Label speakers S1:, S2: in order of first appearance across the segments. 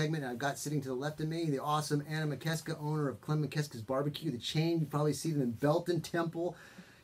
S1: segment. I've got sitting to the left of me the awesome Anna Mikeska, owner of Clem Mikeska's BBQ, the chain. You probably see them in Belton Temple,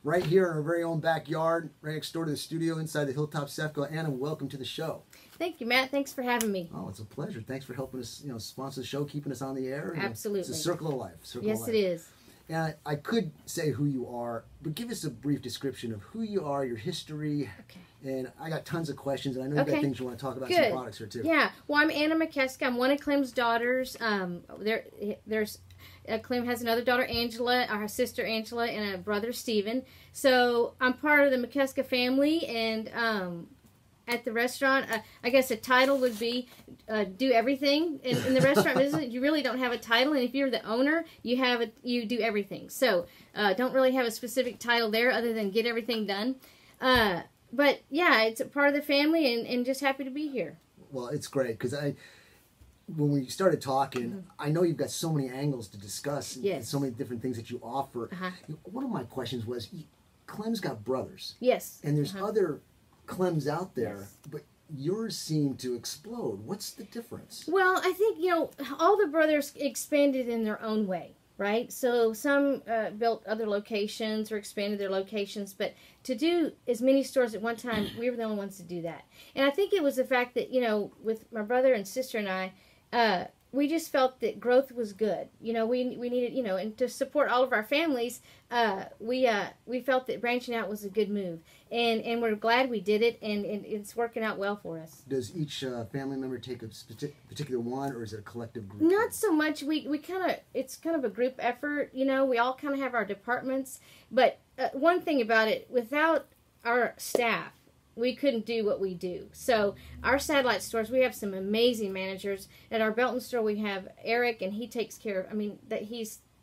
S1: right here in our very own backyard, right next door to the studio inside the Hilltop Sefco. Anna, welcome to the show.
S2: Thank you, Matt. Thanks for having me.
S1: Oh, it's a pleasure. Thanks for helping us, sponsor the show, keeping us on the air.
S2: Absolutely.
S1: It's a circle of life.
S2: Yes, it is.
S1: And I could say who you are, but give us a brief description of who you are, your history.
S2: Okay.
S1: And I got tons of questions, and I know you've got things you want to talk about,
S2: Good.
S1: some products here too.
S2: Yeah. Well, I'm Anna Mikeska. I'm one of Clem's daughters. Clem has another daughter, Angela, our sister Angela, and a brother, Stephen. So I'm part of the Mikeska family, and at the restaurant, I guess a title would be do everything. In the restaurant business, you really don't have a title, and if you're the owner, you do everything. So don't really have a specific title there other than get everything done. But yeah, it's a part of the family, and just happy to be here.
S1: Well, it's great because when we started talking, I know you've got so many angles to discuss, and so many different things that you offer. One of my questions was, Clem's got brothers.
S2: Yes.
S1: And there's other Clems out there, but yours seem to explode. What's the difference?
S2: Well, I think, all the brothers expanded in their own way, right? So some built other locations or expanded their locations, but to do as many stores at one time, we were the only ones to do that. And I think it was the fact that, with my brother and sister and I, we just felt that growth was good. We needed, and to support all of our families, we felt that branching out was a good move. And we're glad we did it, and it's working out well for us.
S1: Does each family member take a particular one, or is it a collective group?
S2: Not so much. It's kind of a group effort. We all kind of have our departments. But one thing about it, without our staff, we couldn't do what we do. So our satellite stores, we have some amazing managers. At our Belton store, we have Eric, and he takes care of.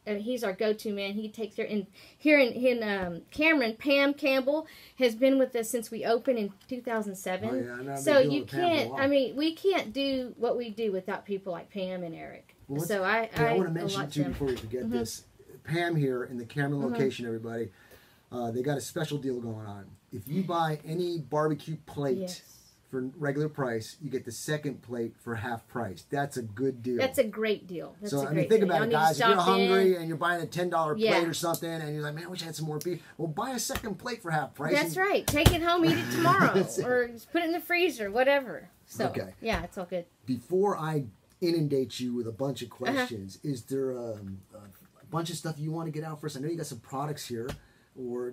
S2: He's our go-to man. He takes care. And here in Cameron, Pam Campbell has been with us since we opened in 2007.
S1: Oh, yeah, I know.
S2: So you can't. We can't do what we do without people like Pam and Eric.
S1: Well,
S2: so I
S1: want to mention too before we forget this. Pam here in the Cameron location, everybody. They got a special deal going on. If you buy any barbecue plate for regular price, you get the second plate for half price. That's a good deal.
S2: That's a great deal.
S1: Think about it, guys. If you're hungry and you're buying a $10 plate or something, and you're like, man, I wish I had some more beef. Well, buy a second plate for half price.
S2: That's right. Take it home, eat it tomorrow, or just put it in the freezer, whatever. So, yeah, it's all good.
S1: Before I inundate you with a bunch of questions, is there a bunch of stuff you want to get out first? I know you got some products here, or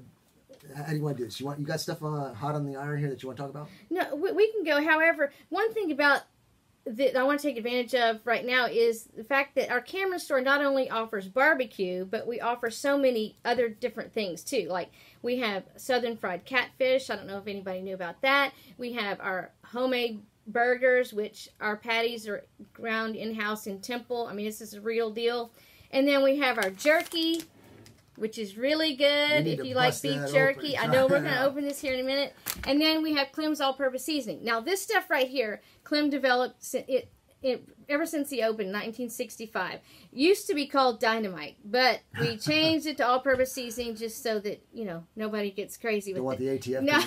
S1: how do you want to do this? You got stuff hot on the iron here that you want to talk about?
S2: No, we can go. However, one thing about that I want to take advantage of right now is the fact that our Cameron store not only offers barbecue, but we offer so many other different things too. Like we have southern fried catfish. I don't know if anybody knew about that. We have our homemade burgers, which our patties are ground in-house in Temple. This is a real deal. And then we have our jerky, which is really good if you like beef jerky. I know we're going to open this here in a minute. And then we have Clem's all-purpose seasoning. Now, this stuff right here, Clem developed it ever since he opened in 1965. Used to be called Dynamite, but we changed it to all-purpose seasoning just so that, nobody gets crazy with it.
S1: Don't want the ATF
S2: no.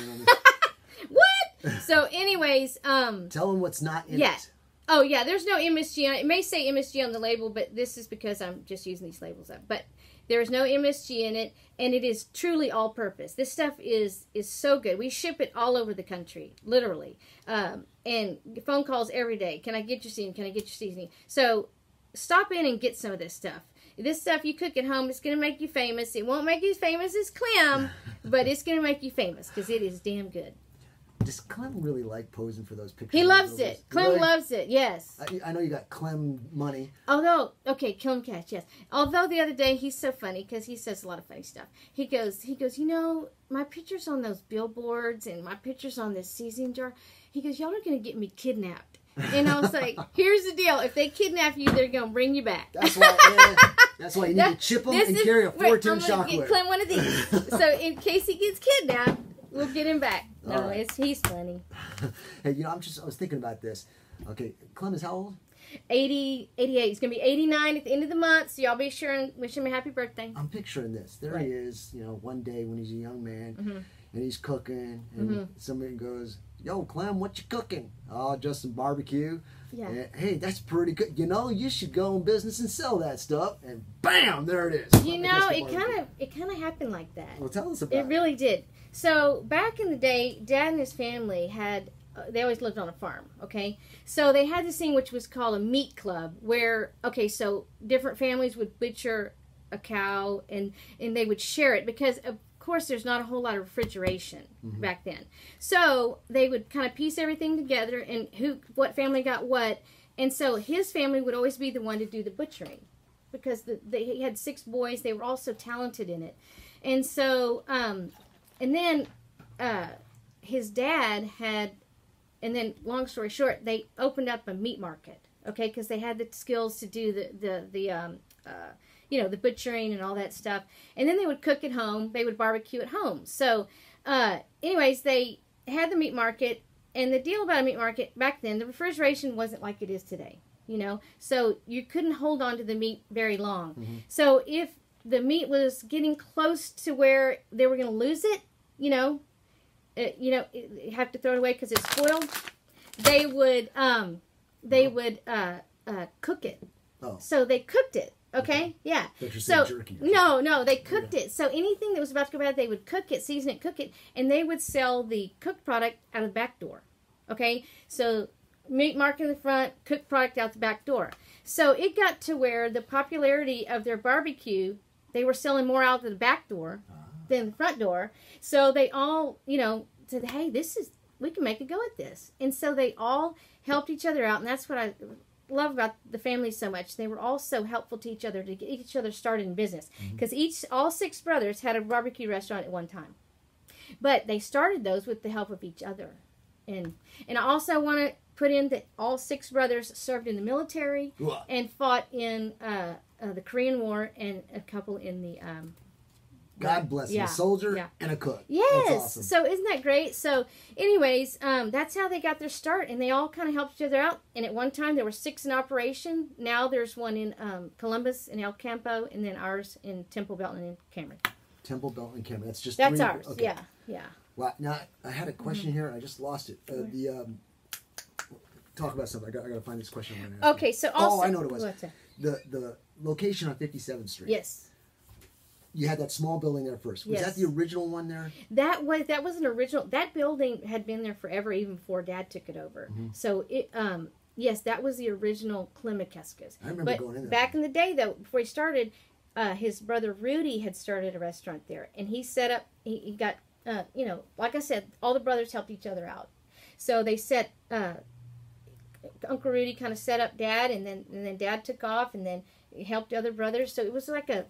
S2: What? So, anyways.
S1: Tell them what's not in it.
S2: Oh, yeah, there's no MSG on it. It may say MSG on the label, but this is because I'm just using these labels up. But there is no MSG in it, and it is truly all-purpose. This stuff is so good. We ship it all over the country, literally. And phone calls every day. Can I get your seasoning? Can I get your seasoning? So stop in and get some of this stuff. This stuff you cook at home, it's going to make you famous. It won't make you as famous as Clem, but it's going to make make you famous because it is damn good.
S1: Does Clem really like posing for those pictures?
S2: He loves it. Clem loves it, yes.
S1: I know you got Clem money.
S2: Clem Cash, yes. Although the other day, he's so funny because he says a lot of funny stuff. He goes, my pictures on those billboards and my pictures on this seasoning jar, he goes, y'all are going to get me kidnapped. And I was like, here's the deal. If they kidnap you, they're going to bring you back.
S1: That's why you need to chip them and carry a 410 shockwave. I'm going to get Clem one of these. So in case he gets kidnapped, we'll get him back. No, he's funny. Hey, I was thinking about this. Okay, Clem is how old?
S2: 88. He's going to be 89 at the end of the month, so y'all be sure and wish him a happy birthday.
S1: I'm picturing this. There he is, one day when he's a young man, and he's cooking, and somebody goes, yo, Clem, what you cooking? Oh, just some barbecue.
S2: Yeah.
S1: And, hey, that's pretty good. You know, you should go in business and sell that stuff. And bam, there it is.
S2: You know, it kind of happened like that.
S1: Well, tell us about it.
S2: It really did. So back in the day, Dad and his family had. They always lived on a farm, okay? So they had this thing which was called a meat club where, okay, so different families would butcher a cow and they would share it because, of course, there's not a whole lot of refrigeration back then. So they would kind of piece everything together and what family got what. And so his family would always be the one to do the butchering because he had 6 boys. They were all so talented in it. And so, and then his dad had... And then, long story short, they opened up a meat market, okay, because they had the skills to do the butchering and all that stuff. And then they would cook at home. They would barbecue at home. So, anyways, they had the meat market. And the deal about a meat market back then, the refrigeration wasn't like it is today, you know. So you couldn't hold on to the meat very long. So if the meat was getting close to where they were going to lose it, you have to throw it away because it's spoiled. They would cook it. Oh. So they cooked it. Okay, yeah. So jerky no, they cooked it. So anything that was about to go bad, they would cook it, season it, cook it, and they would sell the cooked product out of the back door. Okay, so meat market in the front, cooked product out the back door. So it got to where the popularity of their barbecue, they were selling more out of the back door than the front door. So they all, said, hey, we can make a go at this. And so they all helped each other out. And that's what I love about the family so much. They were all so helpful to each other to get each other started in business. Because all 6 brothers had a barbecue restaurant at one time. But they started those with the help of each other. And I also want to put in that all 6 brothers served in the military and fought in the Korean War and a couple in the...
S1: God bless him. A soldier and a cook.
S2: Yes.
S1: That's awesome.
S2: So isn't that great? So anyways, that's how they got their start. And they all kind of helped each other out. And at one time, there were 6 in operation. Now there's one in Columbus and El Campo. And then ours in Temple, Belton, and Cameron.
S1: Temple, Belton, and Cameron. That's just
S2: That's
S1: 3.
S2: ours. Okay. Yeah.
S1: Well, now, I had a question here. And I just lost it. Talk about something. I got to find this question. I'm gonna ask
S2: okay.
S1: you.
S2: So also...
S1: Oh, I know what it was. The location on 57th Street.
S2: Yes.
S1: You had that small building there first. Was that the original one there?
S2: That was an original. That building had been there forever, even before Dad took it over. So it, yes, that was the original Clem Mikeska's.
S1: I remember going in there.
S2: Back in the day, though, before he started, his brother Rudy had started a restaurant there, and he set up. He got, like I said, all the brothers helped each other out. So they set. Uncle Rudy kind of set up Dad, and then Dad took off, and then he helped other brothers. So it was like a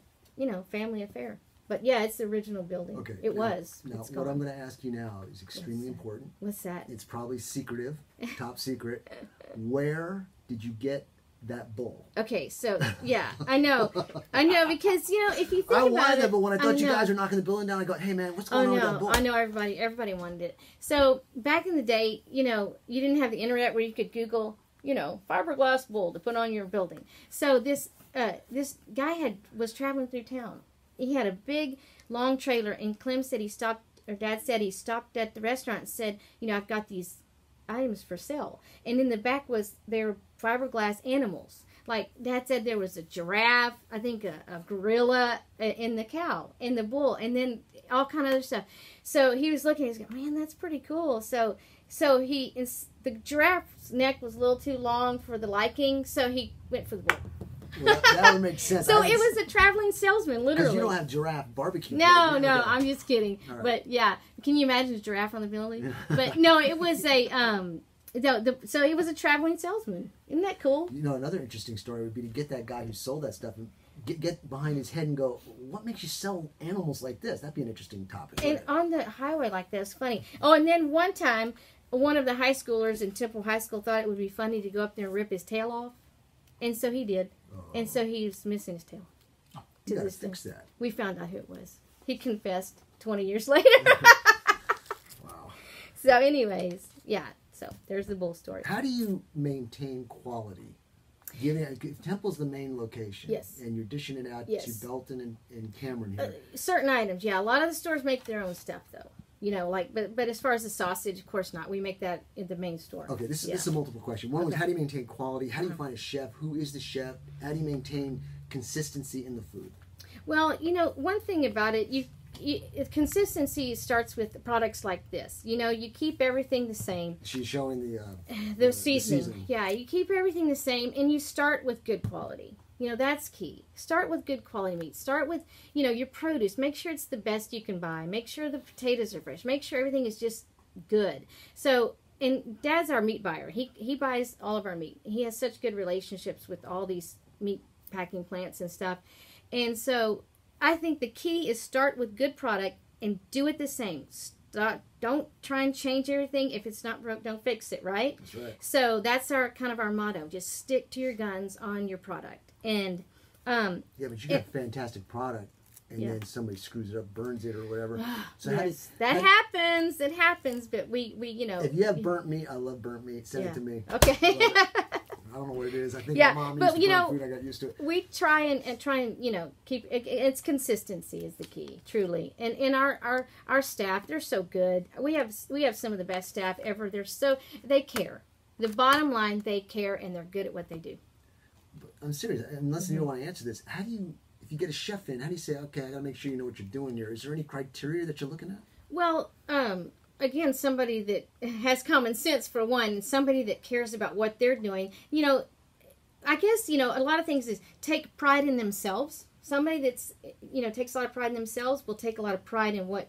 S2: family affair. But yeah, it's the original building. Okay. It was.
S1: Now, what I'm going to ask you now is extremely important.
S2: What's that?
S1: It's probably secretive, top secret. Where did you get that bull?
S2: Okay, so, yeah, I know, because, if you think about it.
S1: I wanted it, but when I thought you guys were knocking the building down, I go, hey, man, what's going on with that bull?
S2: I know, everybody wanted it. So, back in the day, you didn't have the internet where you could Google, fiberglass bull to put on your building. So, this guy was traveling through town. He had a big, long trailer, and Clem said Dad said he stopped at the restaurant and said, I've got these items for sale. And in the back was their fiberglass animals. Like Dad said, there was a giraffe, I think a gorilla, and the cow, and the bull, and then all kind of other stuff. So he was looking, he's going, man, that's pretty cool. So the giraffe's neck was a little too long for the liking, so he went for the bull.
S1: Well, that would make sense.
S2: So it was a traveling salesman, literally.
S1: Because you don't have giraffe barbecue.
S2: No, I'm just kidding. Right. But yeah, can you imagine a giraffe on the building? But no, it was so he was a traveling salesman. Isn't that cool?
S1: Another interesting story would be to get that guy who sold that stuff and get behind his head and go, what makes you sell animals like this? That'd be an interesting topic.
S2: And on the highway like that, it's funny. Oh, and then one time, one of the high schoolers in Temple High School thought it would be funny to go up there and rip his tail off. And so he did. And so he was missing his tail.
S1: You gotta fix that.
S2: We found out who it was. He confessed 20 years later.
S1: Wow.
S2: So anyways, yeah. So there's the bull story.
S1: How do you maintain quality? Temple's the main location.
S2: Yes.
S1: And you're dishing it out to Belton and Cameron here.
S2: Certain items, yeah. A lot of the stores make their own stuff, though. You know, like, but as far as the sausage, of course not. We make that in the main store.
S1: Okay, this is a multiple question. One was, how do you maintain quality? How do you find a chef? Who is the chef? How do you maintain consistency in the food?
S2: Well, you know, one thing about it, consistency starts with products like this. You know, you keep everything the same.
S1: She's showing
S2: the seasoning. Yeah, you keep everything the same, and you start with good quality. You know, that's key. Start with good quality meat. Start with, you know, your produce. Make sure it's the best you can buy. Make sure the potatoes are fresh. Make sure everything is just good. So, and Dad's our meat buyer. He buys all of our meat. He has such good relationships with all these meat packing plants and stuff. And so I think the key is start with good product and do it the same. Don't try and change everything. If it's not broke, don't fix it, right?
S1: That's right.
S2: So that's our motto. Just stick to your guns on your product. And
S1: yeah, but you got a fantastic product, and then somebody screws it up, burns it, or whatever. So
S2: yes, that happens. It happens. But we you know,
S1: if you have burnt meat, I love burnt meat. Send it to me.
S2: Okay.
S1: I don't know what it is. I think my mom used to burn food. I got used to it.
S2: We try and you know keep it's consistency is the key, truly. And our staff, they're so good. We have some of the best staff ever. They care. The bottom line, they care, and they're good at what they do.
S1: I'm serious. Unless you don't want to answer this, how do you, if you get a chef in, how do you say, okay, I gotta make sure you know what you're doing here? Is there any criteria that you're looking at?
S2: Well, again, somebody that has common sense for one, somebody that cares about what they're doing. You know, I guess, you know, a lot of things is take pride in themselves. Somebody that's, you know, takes a lot of pride in themselves will take a lot of pride in what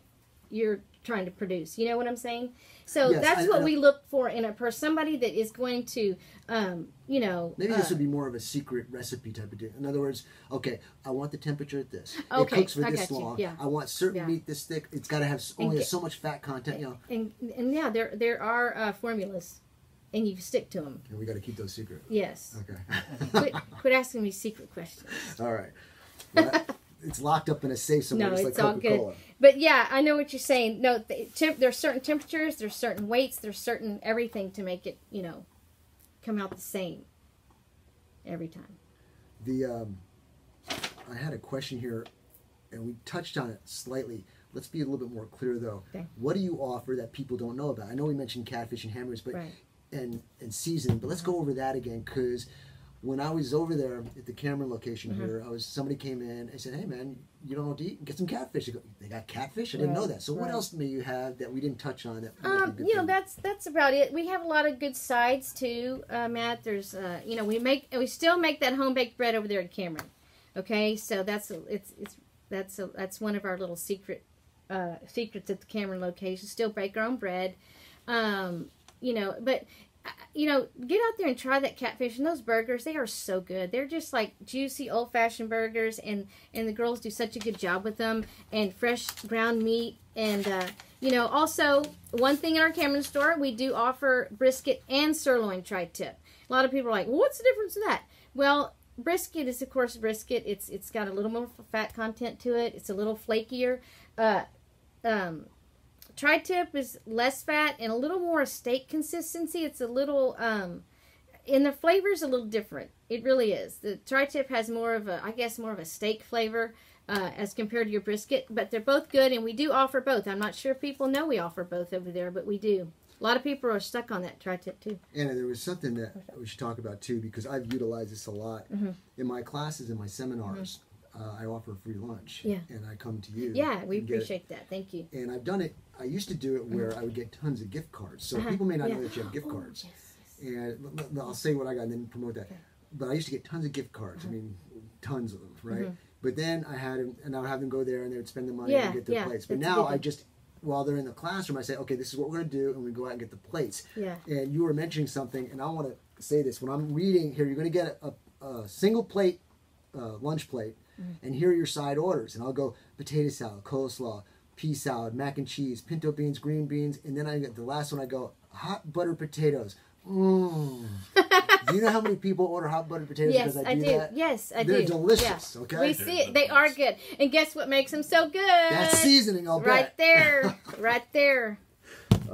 S2: you're trying to produce. You know what I'm saying? So that's what we look for in a person. Somebody that is going to, you know.
S1: Maybe this would be more of a secret recipe type of deal. In other words, okay, I want the temperature at this.
S2: Okay,
S1: it cooks for this long.
S2: Yeah.
S1: I want certain meat this thick. It's got to have only so much fat content. You know.
S2: And yeah, there are formulas, and you stick to them.
S1: And we got to keep those secret.
S2: Yes.
S1: Okay.
S2: quit asking me secret questions.
S1: All right. Well, it's locked up in a safe somewhere.
S2: No,
S1: just
S2: it's
S1: like
S2: all good. But yeah, I know what you're saying. No, there's certain temperatures, there's certain weights, there's certain everything to make it, you know, come out the same every time.
S1: I had a question here, and we touched on it slightly. Let's be a little bit more clear, though.
S2: Okay.
S1: What do you offer that people don't know about? I know we mentioned catfish and hamburgers, but and seasoning, but let's go over that again, because when I was over there at the Cameron location here, somebody came in and said, "Hey man, you don't know what to eat? Get some catfish." I go, "They got catfish? I didn't know that." So what else may you have that we didn't touch on? That
S2: you know, that's about it. We have a lot of good sides too, Matt. There's you know, we still make that home baked bread over there at Cameron. Okay, so that's one of our little secrets at the Cameron location. Still bake our own bread. You know, but you know, get out there and try that catfish and those burgers. They are so good. They're just like juicy old-fashioned burgers, and the girls do such a good job with them, and fresh ground meat. And you know, also one thing in our Cameron store, we do offer brisket and sirloin tri-tip. A lot of people are like, well, what's the difference in that? Well, brisket is of course brisket. It's got a little more fat content to it. It's a little flakier. Tri-tip is less fat and a little more steak consistency. It's a little, and the flavor is a little different. It really is. The tri-tip has more of a steak flavor as compared to your brisket. But they're both good, and we do offer both. I'm not sure if people know we offer both over there, but we do. A lot of people are stuck on that tri-tip too.
S1: Anna, there was something that we should talk about too, because I've utilized this a lot in my classes and my seminars. I offer free lunch, and I come to you.
S2: Yeah, we appreciate that. Thank you.
S1: And I've done it. I used to do it where I would get tons of gift cards. So people may not know that you have gift cards. Yes. And I'll say what I got and then promote that. Okay. But I used to get tons of gift cards. I mean, tons of them, right? But then I would have them go there and they would spend the money and get their plates. But now I just, while they're in the classroom, I say, okay, this is what we're going to do, and we go out and get the plates. Yeah. And you were mentioning something, and I want to say this. When I'm reading here, you're going to get a single plate, lunch plate, and here are your side orders. And I'll go potato salad, coleslaw, pea salad, mac and cheese, pinto beans, green beans, and then I get the last one. I go hot buttered potatoes. Do you know how many people order hot buttered potatoes?
S2: Yes, I do. That? Yes, I do.
S1: They're delicious. Yeah. Okay,
S2: we see it. They are good. And guess what makes them so good?
S1: That's seasoning. I'll bet.
S2: Right there, right there.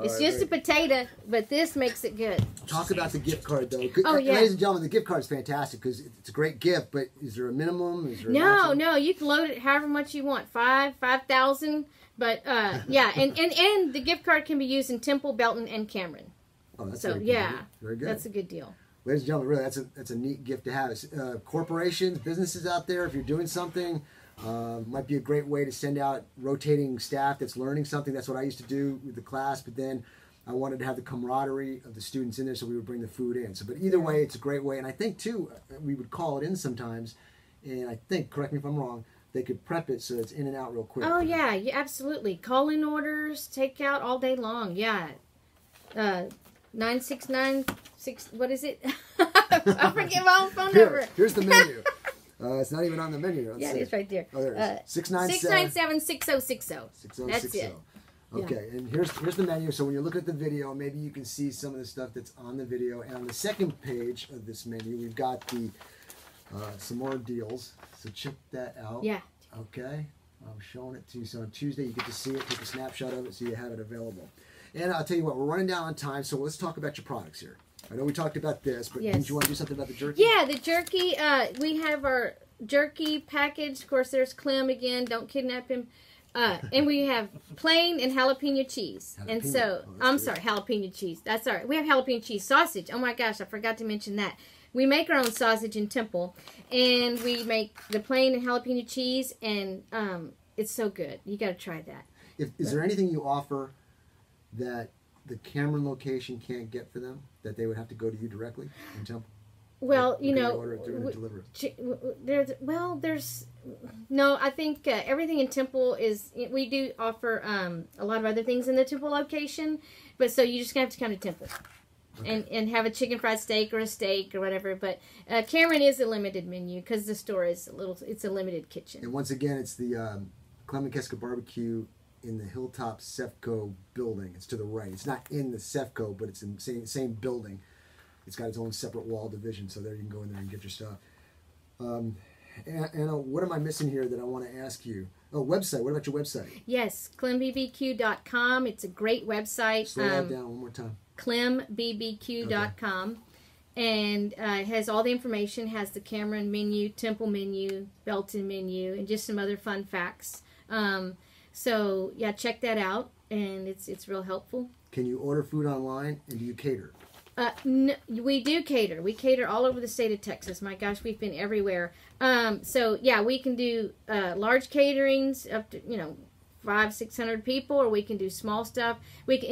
S2: It's just a potato, but this makes it good.
S1: Talk about the gift card, though.
S2: Oh, yeah.
S1: Ladies and gentlemen, the gift card is fantastic because it's a great gift, but is there a minimum? Is there a maximum?
S2: No, you can load it however much you want, 5,000. But, yeah, and the gift card can be used in Temple, Belton, and Cameron.
S1: Oh, that's
S2: so,
S1: very good.
S2: yeah,
S1: Very good.
S2: That's a good deal.
S1: Ladies and gentlemen, really, that's a neat gift to have. Corporations, businesses out there, if you're doing something, might be a great way to send out rotating staff that's learning something. That's what I used to do with the class, but then I wanted to have the camaraderie of the students in there, so we would bring the food in. So, but either way, it's a great way. And I think, too, we would call it in sometimes, and I think, correct me if I'm wrong, they could prep it so it's in and out real quick.
S2: Oh, yeah, absolutely. Call-in orders, take out all day long, yeah. 9696, what is it? I forget my own phone number.
S1: Here's the menu. It's not even on the menu.
S2: Yeah, it's right there.
S1: Oh, there it is.
S2: 697-6060.
S1: 6060.
S2: That's it.
S1: Okay, and here's the menu. So when you're looking at the video, maybe you can see some of the stuff that's on the video. And on the second page of this menu, we've got the some more deals. So check that out.
S2: Yeah.
S1: Okay. I'm showing it to you. So on Tuesday, you get to see it, take a snapshot of it so you have it available. And I'll tell you what, we're running down on time, so let's talk about your products here. I know we talked about this, but didn't you want to do something about the jerky?
S2: Yeah, the jerky. We have our jerky package. Of course, there's Clem again. Don't kidnap him. And we have plain and jalapeno cheese.
S1: Jalapeno.
S2: And so, I'm sorry, jalapeno cheese. That's all right. We have jalapeno cheese sausage. Oh my gosh, I forgot to mention that. We make our own sausage in Temple, and we make the plain and jalapeno cheese, and it's so good. You got to try that.
S1: Is there anything you offer that the Cameron location can't get for them, that they would have to go to you directly in Temple?
S2: Well, you know, there's no. I think everything in Temple is. We do offer a lot of other things in the Temple location, but so you just have to come to Temple, and have a chicken fried steak or a steak or whatever. But Cameron is a limited menu because the store is it's a limited kitchen.
S1: And once again, it's the Clem Mikeska barbecue in the Hilltop Cefco building. It's to the right. It's not in the Cefco, but it's in the same building. It's got its own separate wall division, so there you can go in there and get your stuff. Anna, what am I missing here that I want to ask you? Oh, website. What about your website?
S2: Yes, clembbq.com. It's a great website.
S1: Slow that down one more time.
S2: clembbq.com. And it has all the information. Has the Cameron menu, Temple menu, Belton menu, and just some other fun facts. So, yeah, check that out, and it's real helpful.
S1: Can you order food online, and do you cater?
S2: No, we do cater. We cater all over the state of Texas. My gosh, we've been everywhere. So, yeah, we can do large caterings up to, 500-600 people, or we can do small stuff. We can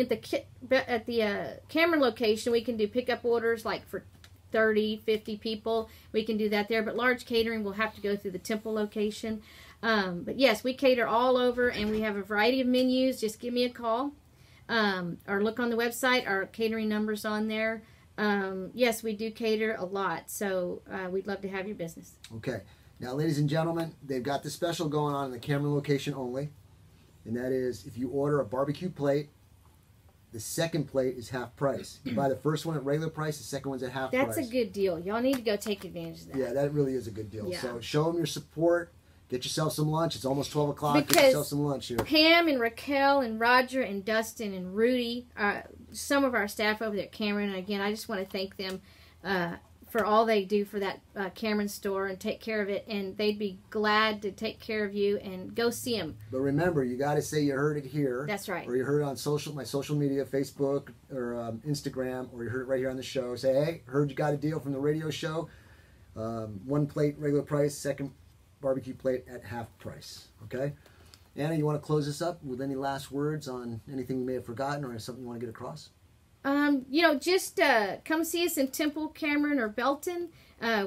S2: at the Cameron location, we can do pickup orders like for 30-50 people. We can do that there, but large catering will have to go through the Temple location. But yes, we cater all over, and we have a variety of menus. Just give me a call, or look on the website. Our catering number's on there. Yes, we do cater a lot, so we'd love to have your business.
S1: Okay. Now, ladies and gentlemen, they've got the special going on in the Cameron location only, and that is if you order a barbecue plate, the second plate is half price. You buy the first one at regular price, the second one's at half price.
S2: That's a good deal. Y'all need to go take advantage of that.
S1: Yeah, that really is a good deal.
S2: Yeah.
S1: So show them your support. Get yourself some lunch. It's almost 12 o'clock.
S2: Because
S1: get yourself some lunch here.
S2: Pam and Raquel and Roger and Dustin and Rudy, some of our staff over there at Cameron, and again, I just want to thank them for all they do for that Cameron store and take care of it, and they'd be glad to take care of you, and go see them.
S1: But remember, you got to say you heard it here.
S2: That's right.
S1: Or you heard it on my social media, Facebook or Instagram, or you heard it right here on the show. Say, hey, heard you got a deal from the radio show. One plate regular price, second barbecue plate at half price. Okay? Anna, you want to close this up with any last words on anything we may have forgotten or something you want to get across?
S2: Just come see us in Temple, Cameron, or Belton.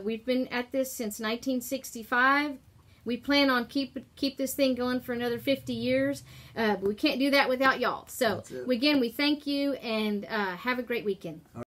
S2: We've been at this since 1965. We plan on keep this thing going for another 50 years. But we can't do that without y'all. So, again, we thank you, and have a great weekend.